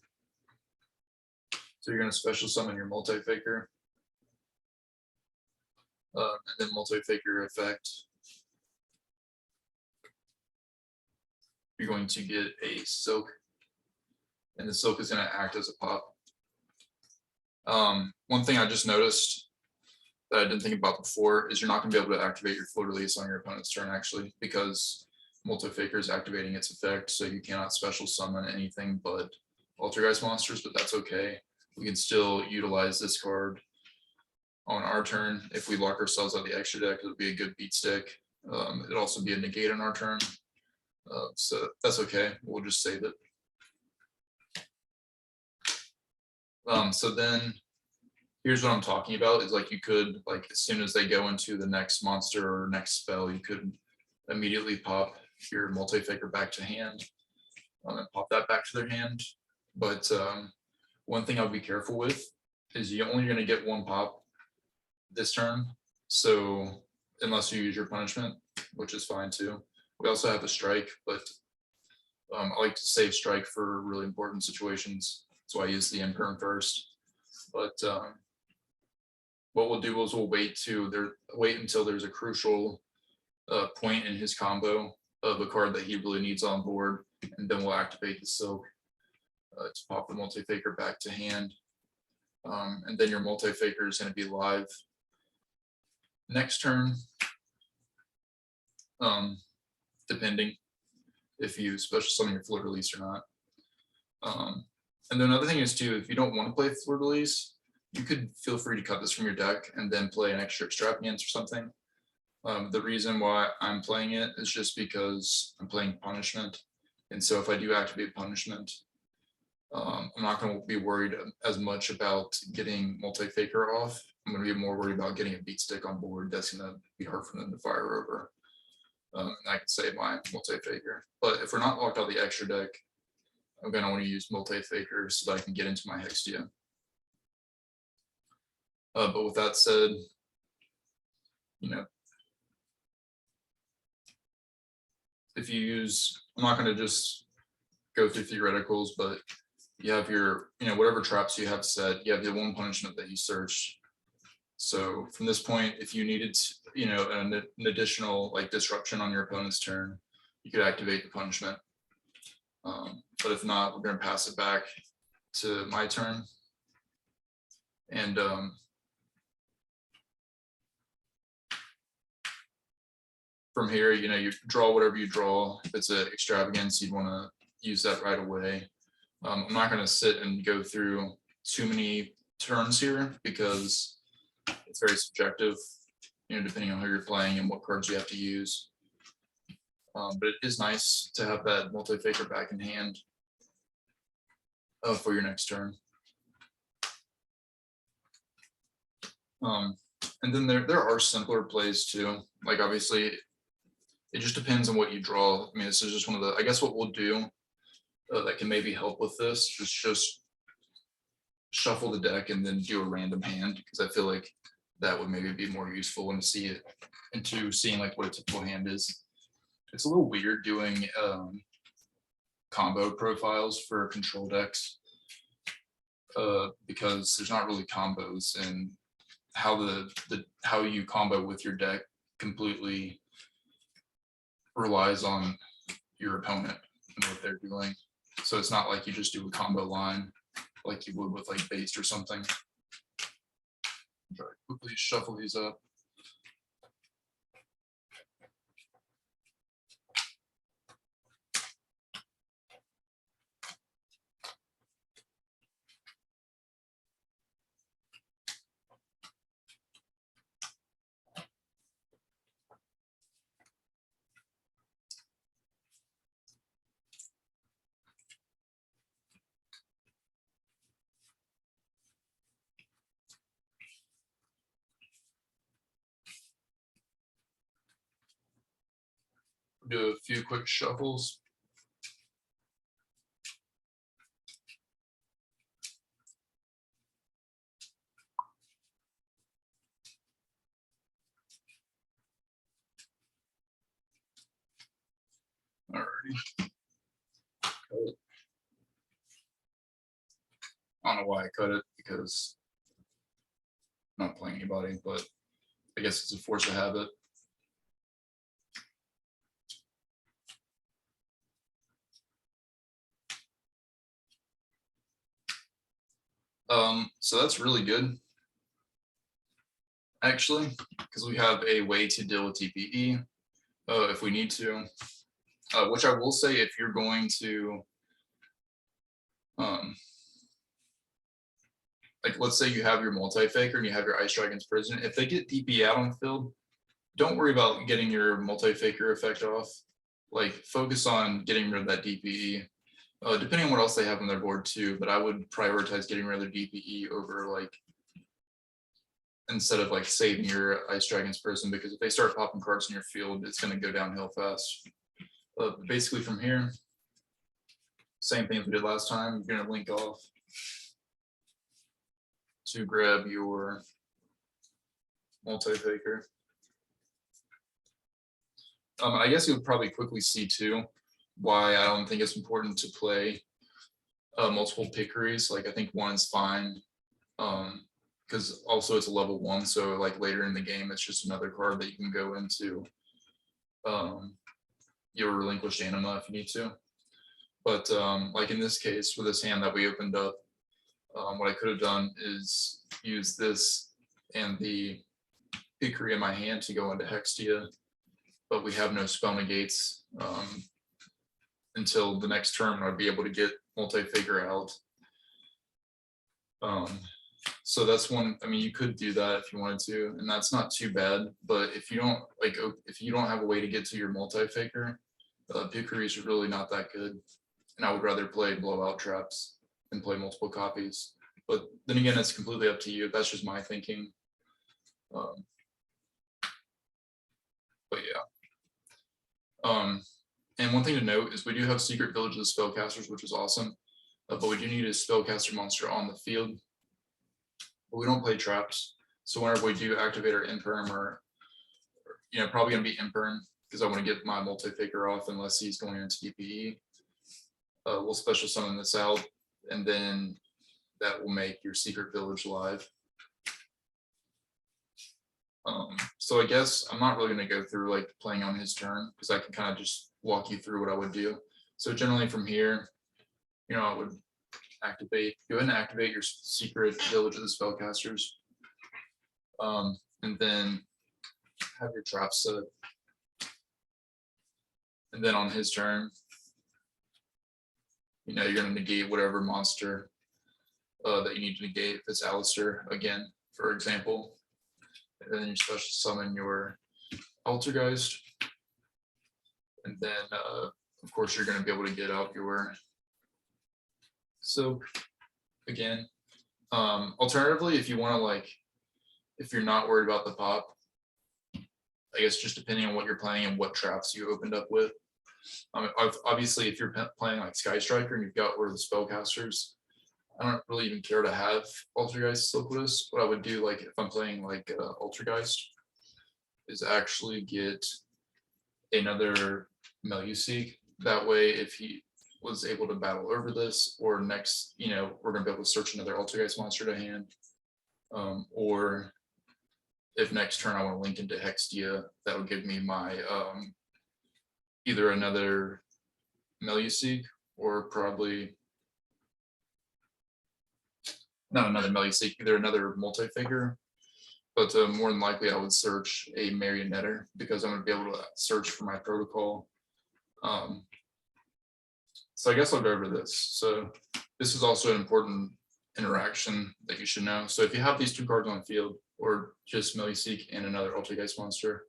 So you're going to special summon your Multi-Faker, and then Multi-Faker effect. You're going to get a Silk, and the Silk is going to act as a pop. One thing I just noticed that I didn't think about before is you're not going to be able to activate your Float Release on your opponent's turn, actually, because Multi-Faker is activating its effect, so you cannot special summon anything but Altergeist monsters, but that's okay. We can still utilize this card on our turn. If we lock ourselves out of the extra deck, it'll be a good beat stick. It'll also be a negate on our turn. So that's okay. We'll just save it. So then here's what I'm talking about is like you could, like, as soon as they go into the next monster or next spell, you could immediately pop your Multi-Faker back to hand, and pop that back to their hand. But one thing I'll be careful with is you're only going to get one pop this turn. So unless you use your punishment, which is fine too. We also have a strike, but I like to save strike for really important situations. So I use the imperm first. But what we'll do is we'll wait until there's a crucial point in his combo of a card that he really needs on board, and then we'll activate the Silk to pop the Multi-Faker back to hand. And then your Multi-Faker is going to be live next turn, depending if you special summon your Float Release or not. And then another thing is too, if you don't want to play Float Release, you could feel free to cut this from your deck and then play an extra Extravagance or something. The reason why I'm playing it is just because I'm playing Punishment. And so if I do activate Punishment, I'm not going to be worried as much about getting Multi-Faker off. I'm going to be more worried about getting a beat stick on board. That's going to be hard for them to fire over. And I can save my Multi-Faker. But if we're not locked out of the extra deck, I'm going to want to use Multi-Faker so that I can get into my Hextia. But with that said, you know, if you use, I'm not going to just go through theoreticals, but you have your, you know, whatever traps you have set, you have the one punishment that you searched. So from this point, if you needed, you know, an additional like disruption on your opponent's turn, you could activate the punishment. But if not, we're going to pass it back to my turn. And from here, you know, you draw whatever you draw. If it's an Extravagance, you'd want to use that right away. I'm not going to sit and go through too many turns here because it's very subjective, depending on who you're playing and what cards you have to use. But it is nice to have that multi-faker back in hand for your next turn. And then there are simpler plays too. Like obviously, it just depends on what you draw. I mean, this is just one of the, I guess what we'll do that can maybe help with this is just shuffle the deck and then do a random hand, because I feel like that would maybe be more useful when see it into seeing like what a typical hand is. It's a little weird doing combo profiles for control decks because there's not really combos, and how you combo with your deck completely relies on your opponent and what they're doing. So it's not like you just do a combo line like you would with like base or something. Try to quickly shuffle these up. Do a few quick shuffles. Alrighty. I don't know why I cut it, because I'm not playing anybody, but I guess it's a force of habit. So that's really good, actually, because we have a way to deal with TPE if we need to. Which I will say, if you're going to, like let's say you have your multi-faker and you have your Ice Dragon's Prison, if they get DP out on the field, don't worry about getting your multi-faker effect off. Like focus on getting rid of that DPE. Depending on what else they have on their board too, but I would prioritize getting rid of their DPE over like, instead of like saving your Ice Dragon's Prison, because if they start popping cards in your field, it's going to go downhill fast. Basically from here, same thing as we did last time, you're going to link off to grab your multi-faker. I guess you would probably quickly see too why I don't think it's important to play multiple pickeries. Like I think one's fine, because also it's a level 1, so like later in the game it's just another card that you can go into your relinquished anima if you need to. But like in this case with this hand that we opened up, what I could have done is use this and the pickery in my hand to go into Hextia, but we have no spell negates until the next turn when I'd be able to get multi-figure out. So that's one. I mean, you could do that if you wanted to, and that's not too bad. But if you don't if you don't have a way to get to your multi-figure, pickery is really not that good. And I would rather play blowout traps and play multiple copies. But then again, it's completely up to you. That's just my thinking. But yeah. And one thing to note is we do have Secret Village of the Spellcasters, which is awesome. But we do need a spellcaster monster on the field. But we don't play traps. So whenever we do activate our Imperm, or probably going to be Imperm, because I want to get my multi-faker off unless he's going into DPE. We'll special summon this out, and then that will make your Secret Village live. So I guess I'm not really going to go through like playing on his turn, because I can kind of just walk you through what I would do. So generally from here, I would go ahead and activate your Secret Village of the Spellcasters, and then have your trap set. And then on his turn, you're going to negate whatever monster that you need to negate. If it's Alistair, again, for example, and then you special summon your Altergeist, and then of course you're going to be able to get out your Soak again. Alternatively, if you want to if you're not worried about the pop, I guess just depending on what you're playing and what traps you opened up with. Obviously, if you're playing like Sky Striker and you've got one of the spellcasters, I don't really even care to have Altergeist Liquidus. What I would do, if I'm playing Altergeist, is actually get another Meluseek. That way, if he was able to battle over this, or next, we're gonna be able to search another Altergeist monster to hand, or if next turn I want to link into Hextia, that'll give me my either another Meluseek or probably not another Meluseek, either another multi-figure. But more than likely, I would search a Marionetter because I'm going to be able to search for my protocol. So I guess I'll go over this. So this is also an important interaction that you should know. So if you have these two cards on the field, or just Meluseek and another Altergeist monster,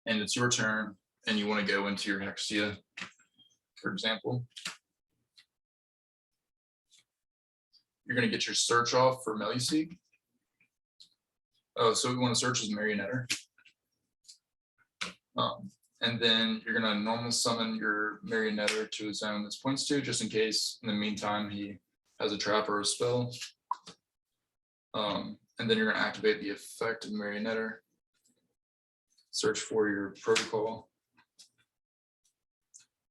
and it's your turn, and you want to go into your Hextia, for example, you're going to get your search off for Meluseek. So we want to search as Marionetter. And then you're going to normal summon your Marionetter to a zone this points to, just in case in the meantime he has a trap or a spell. And then you're going to activate the effect of Marionetter. Search for your protocol.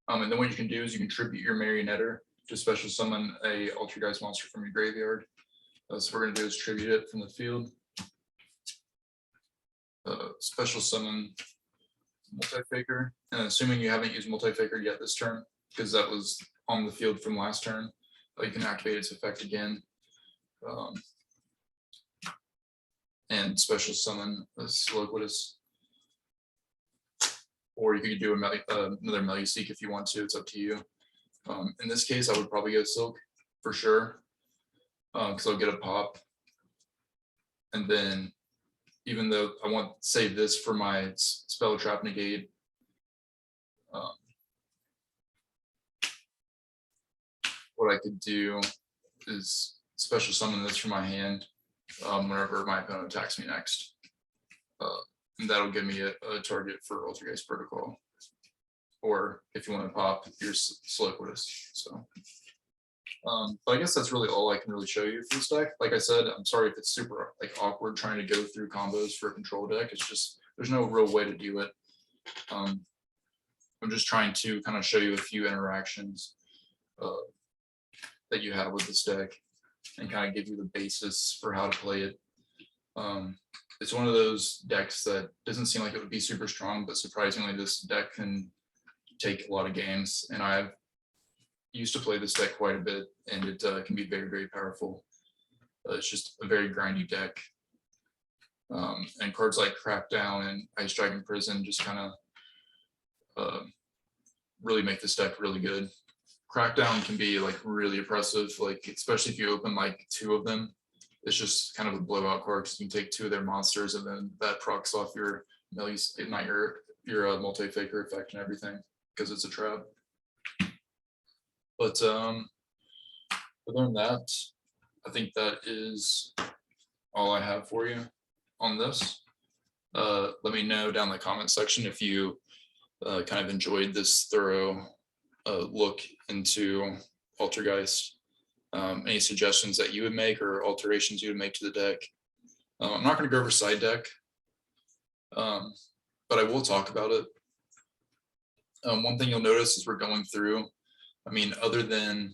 And then what you can do is you can tribute your Marionetter to special summon a Altergeist monster from your graveyard. So what we're going to do is tribute it from the field. Special summon Multi-Faker, and assuming you haven't used Multi-Faker yet this turn, because that was on the field from last turn, you can activate its effect again, and special summon a Liquidus. Or you could do another Meluseek if you want to. It's up to you. In this case, I would probably go Silk for sure, because I'll get a pop, and then even though I want to save this for my spell trap negate, what I could do is special summon this from my hand whenever my opponent attacks me next. And that'll give me a target for Altergeist Protocol. Or if you want to pop your Liquidus. So but I guess that's really all I can really show you for this deck. Like I said, I'm sorry if it's super awkward trying to go through combos for a control deck. It's just there's no real way to do it. I'm just trying to kind of show you a few interactions that you have with this deck and kind of give you the basis for how to play it. It's one of those decks that doesn't seem like it would be super strong, but surprisingly this deck can take a lot of games, and I've used to play this deck quite a bit, and it can be very, very powerful. It's just a very grindy deck. And cards like Crackdown and Ice Dragon Prison just kind of really make this deck really good. Crackdown can be really oppressive, especially if you open two of them. It's just kind of a blowout card because you can take two of their monsters, and then that procs off your your Multi-Faker effect and everything because it's a trap. But other than that, I think that is all I have for you on this. Let me know down in the comment section if you kind of enjoyed this thorough look into Altergeist. Any suggestions that you would make or alterations you would make to the deck. I'm not going to go over side deck, but I will talk about it. One thing you'll notice as we're going through, other than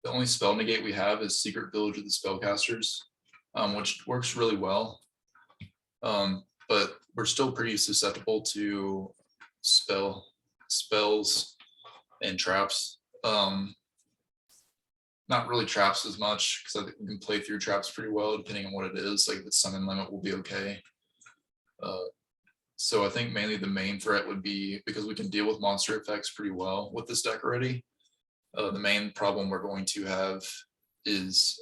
the only spell negate we have is Secret Village of the Spellcasters, which works really well. But we're still pretty susceptible to spells and traps. Not really traps as much, because I think we can play through traps pretty well depending on what it is. Like the summon limit will be okay. So I think mainly the main threat would be, because we can deal with monster effects pretty well with this deck already. The main problem we're going to have is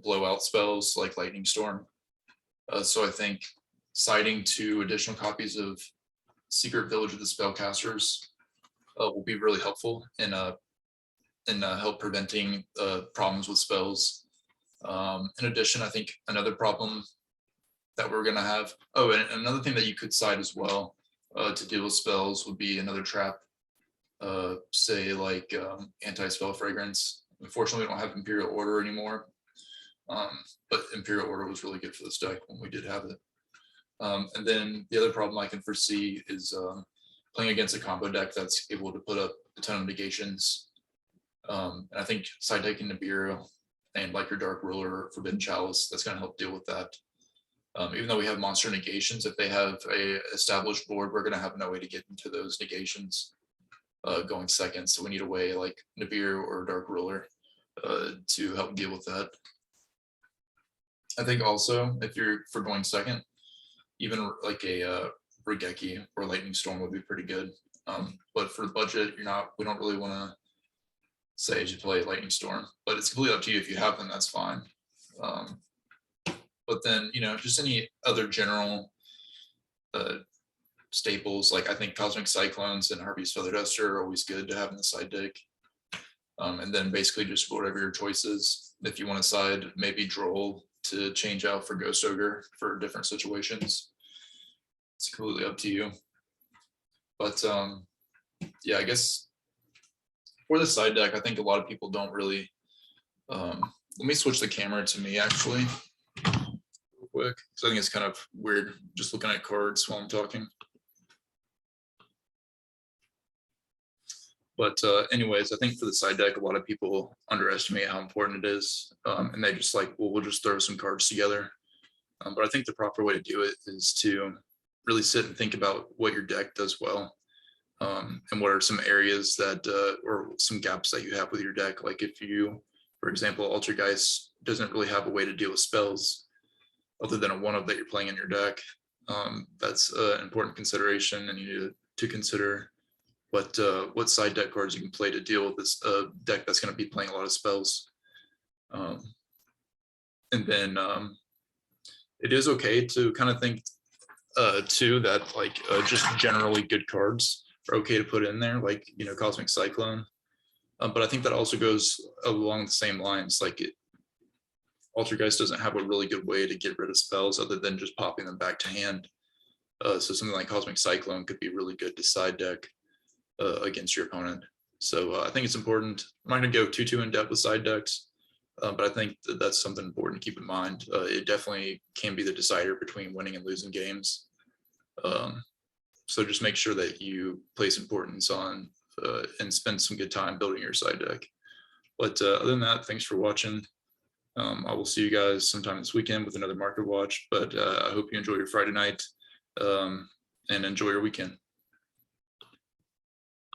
blowout spells like Lightning Storm. So I think siding 2 additional copies of Secret Village of the Spellcasters will be really helpful in help preventing problems with spells. In addition, I think another problem that we're going to have, oh, and another thing that you could side as well to deal with spells would be another trap, say like anti-spell fragrance. Unfortunately, we don't have Imperial Order anymore, but Imperial Order was really good for this deck when we did have it. And then the other problem I can foresee is playing against a combo deck that's able to put up a ton of negations. And I think side decking Nibiru and like your Dark Ruler or Forbidden Chalice, that's going to help deal with that. Even though we have monster negations, if they have a established board, we're going to have no way to get into those negations going second. So we need a way like Nibiru or Dark Ruler to help deal with that. I think also if you're for going second, even like a Regeki or Lightning Storm would be pretty good. But for the budget, we don't really want to say you play Lightning Storm, but it's completely up to you. If you have them, that's fine. But then, just any other general staples, like I think Cosmic Cyclones and Harvey's Feather Duster are always good to have in the side deck. And then basically just whatever your choice is. If you want to side, maybe Droll to change out for Ghost Ogre for different situations. It's completely up to you. But yeah, I guess for the side deck, I think a lot of people don't really. Let me switch the camera to me actually. Quick, because I think it's kind of weird just looking at cards while I'm talking. But anyways, I think for the side deck, a lot of people underestimate how important it is, and they just like, well, we'll just throw some cards together. But I think the proper way to do it is to really sit and think about what your deck does well, and what are some areas that or some gaps that you have with your deck. Like if you, for example, Altergeist doesn't really have a way to deal with spells other than a 1-of that you're playing in your deck. That's an important consideration, and you need to consider what side deck cards you can play to deal with this deck that's going to be playing a lot of spells. And then it is okay to kind of think too that like just generally good cards are okay to put in there, like Cosmic Cyclone. But I think that also goes along the same lines. Like Altergeist doesn't have a really good way to get rid of spells other than just popping them back to hand. So something like Cosmic Cyclone could be really good to side deck against your opponent. So I think it's important. I'm not going to go too in depth with side decks, but I think that's something important to keep in mind. It definitely can be the decider between winning and losing games. So just make sure that you place importance on and spend some good time building your side deck. But other than that, thanks for watching. I will see you guys sometime this weekend with another market watch, but I hope you enjoy your Friday night and enjoy your weekend.